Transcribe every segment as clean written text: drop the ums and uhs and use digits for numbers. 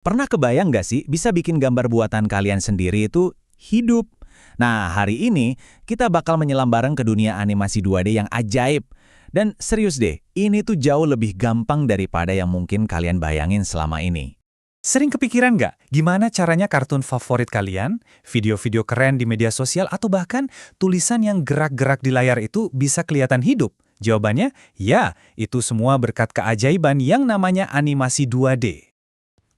Pernah kebayang nggak sih bisa bikin gambar buatan kalian sendiri itu hidup? Nah, hari ini kita bakal menyelam bareng ke dunia animasi 2D yang ajaib. Dan serius deh, ini tuh jauh lebih gampang daripada yang mungkin kalian bayangin selama ini. Sering kepikiran nggak gimana caranya kartun favorit kalian, video-video keren di media sosial, atau bahkan tulisan yang gerak-gerak di layar itu bisa kelihatan hidup? Jawabannya, ya, itu semua berkat keajaiban yang namanya animasi 2D.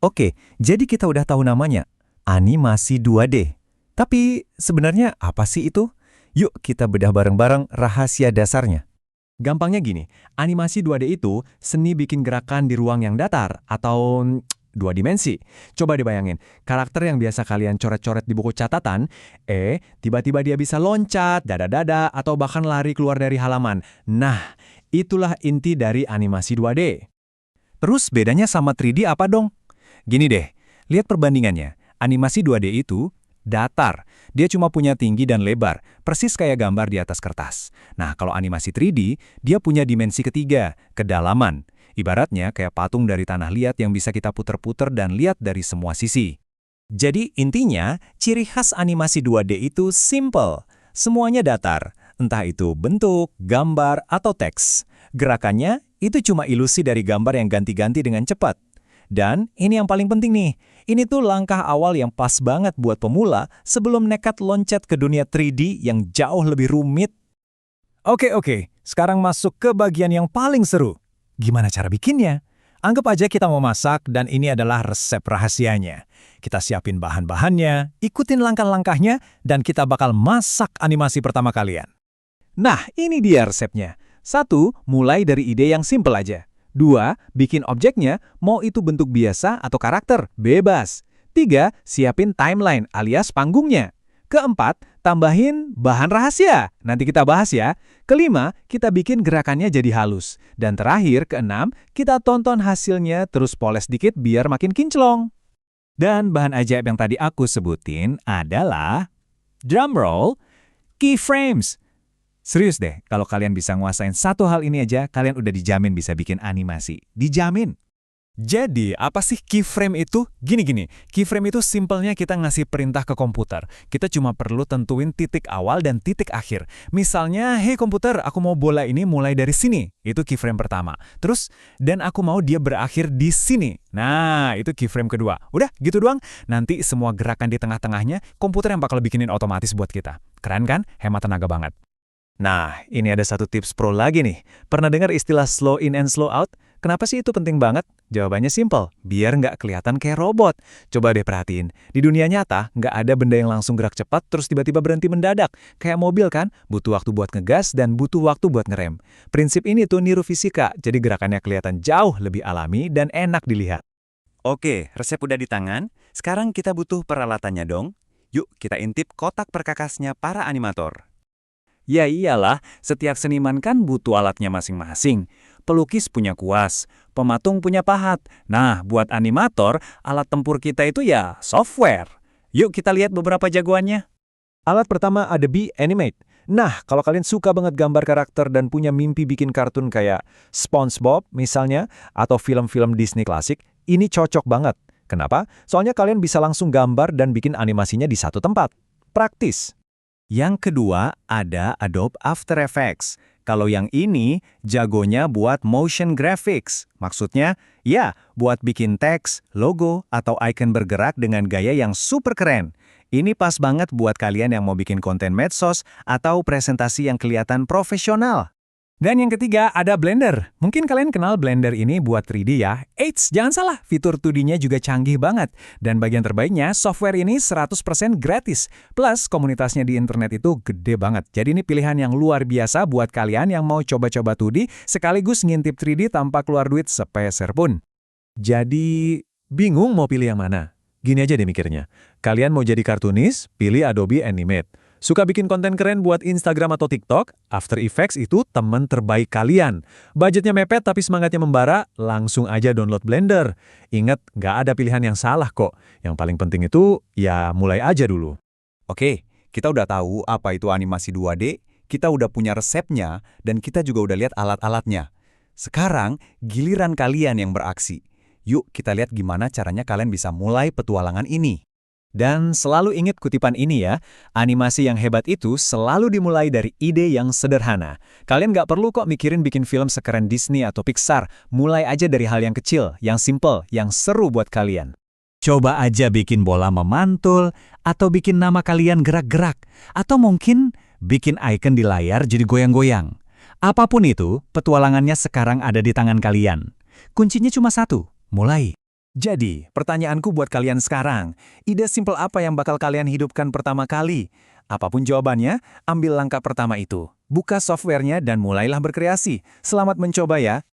Oke, jadi kita udah tahu namanya, animasi 2D. Tapi sebenarnya apa sih itu? Yuk kita bedah bareng-bareng rahasia dasarnya. Gampangnya gini, animasi 2D itu seni bikin gerakan di ruang yang datar atau dua dimensi. Coba dibayangin, karakter yang biasa kalian coret-coret di buku catatan, tiba-tiba dia bisa loncat, dada-dada, atau bahkan lari keluar dari halaman. Nah, itulah inti dari animasi 2D. Terus bedanya sama 3D apa dong? Gini deh, lihat perbandingannya. Animasi 2D itu datar. Dia cuma punya tinggi dan lebar, persis kayak gambar di atas kertas. Nah, kalau animasi 3D, dia punya dimensi ketiga, kedalaman. Ibaratnya kayak patung dari tanah liat yang bisa kita puter-puter dan lihat dari semua sisi. Jadi intinya, ciri khas animasi 2D itu simple. Semuanya datar, entah itu bentuk, gambar, atau teks. Gerakannya itu cuma ilusi dari gambar yang ganti-ganti dengan cepat. Dan ini yang paling penting nih, ini tuh langkah awal yang pas banget buat pemula sebelum nekat loncat ke dunia 3D yang jauh lebih rumit. Oke, sekarang masuk ke bagian yang paling seru. Gimana cara bikinnya? Anggap aja kita mau masak dan ini adalah resep rahasianya. Kita siapin bahan-bahannya, ikutin langkah-langkahnya, dan kita bakal masak animasi pertama kalian. Nah, ini dia resepnya. 1. Mulai dari ide yang simple aja. 2. Bikin objeknya, mau itu bentuk biasa atau karakter, bebas. 3. Siapin timeline alias panggungnya. 4. Tambahin bahan rahasia, nanti kita bahas ya. 5. Kita bikin gerakannya jadi halus. Dan terakhir, 6. Kita tonton hasilnya terus poles dikit biar makin kinclong. Dan bahan ajaib yang tadi aku sebutin adalah, drumroll, keyframes. Serius deh, kalau kalian bisa nguasain satu hal ini aja, kalian udah dijamin bisa bikin animasi. Dijamin. Jadi, apa sih keyframe itu? Gini, keyframe itu simpelnya kita ngasih perintah ke komputer. Kita cuma perlu tentuin titik awal dan titik akhir. Misalnya, hey komputer, aku mau bola ini mulai dari sini. Itu keyframe pertama. Terus, dan aku mau dia berakhir di sini. Nah, itu keyframe kedua. Udah, gitu doang. Nanti semua gerakan di tengah-tengahnya, komputer yang bakal bikinin otomatis buat kita. Keren kan? Hemat tenaga banget. Nah, ini ada satu tips pro lagi nih. Pernah dengar istilah slow in and slow out? Kenapa sih itu penting banget? Jawabannya simple, biar nggak kelihatan kayak robot. Coba deh perhatiin, di dunia nyata nggak ada benda yang langsung gerak cepat terus tiba-tiba berhenti mendadak. Kayak mobil kan, butuh waktu buat ngegas dan butuh waktu buat ngerem. Prinsip ini tuh niru fisika, jadi gerakannya kelihatan jauh lebih alami dan enak dilihat. Oke, resep udah di tangan. Sekarang kita butuh peralatannya dong. Yuk kita intip kotak perkakasnya para animator. Ya iyalah, setiap seniman kan butuh alatnya masing-masing. Pelukis punya kuas, pematung punya pahat. Nah, buat animator, alat tempur kita itu ya software. Yuk kita lihat beberapa jagoannya. Alat pertama Adobe Animate. Nah, kalau kalian suka banget gambar karakter dan punya mimpi bikin kartun kayak SpongeBob misalnya, atau film-film Disney klasik, ini cocok banget. Kenapa? Soalnya kalian bisa langsung gambar dan bikin animasinya di satu tempat. Praktis. Yang kedua, ada Adobe After Effects. Kalau yang ini, jagonya buat motion graphics. Maksudnya, ya, buat bikin teks, logo, atau icon bergerak dengan gaya yang super keren. Ini pas banget buat kalian yang mau bikin konten medsos atau presentasi yang kelihatan profesional. Dan yang ketiga ada Blender. Mungkin kalian kenal Blender ini buat 3D ya. Eits, jangan salah, fitur 2D-nya juga canggih banget. Dan bagian terbaiknya, software ini 100% gratis. Plus, komunitasnya di internet itu gede banget. Jadi ini pilihan yang luar biasa buat kalian yang mau coba-coba 2D sekaligus ngintip 3D tanpa keluar duit sepeser pun. Jadi, bingung mau pilih yang mana? Gini aja deh mikirnya. Kalian mau jadi kartunis, pilih Adobe Animate. Suka bikin konten keren buat Instagram atau TikTok? After Effects itu teman terbaik kalian. Budgetnya mepet tapi semangatnya membara, langsung aja download Blender. Ingat, nggak ada pilihan yang salah kok. Yang paling penting itu, ya mulai aja dulu. Oke, kita udah tahu apa itu animasi 2D, kita udah punya resepnya, dan kita juga udah lihat alat-alatnya. Sekarang, giliran kalian yang beraksi. Yuk kita lihat gimana caranya kalian bisa mulai petualangan ini. Dan selalu ingat kutipan ini ya, animasi yang hebat itu selalu dimulai dari ide yang sederhana. Kalian nggak perlu kok mikirin bikin film sekeren Disney atau Pixar, mulai aja dari hal yang kecil, yang simple, yang seru buat kalian. Coba aja bikin bola memantul, atau bikin nama kalian gerak-gerak, atau mungkin bikin icon di layar jadi goyang-goyang. Apapun itu, petualangannya sekarang ada di tangan kalian. Kuncinya cuma satu, mulai. Jadi, pertanyaanku buat kalian sekarang, ide simple apa yang bakal kalian hidupkan pertama kali? Apapun jawabannya, ambil langkah pertama itu. Buka softwarenya dan mulailah berkreasi. Selamat mencoba ya!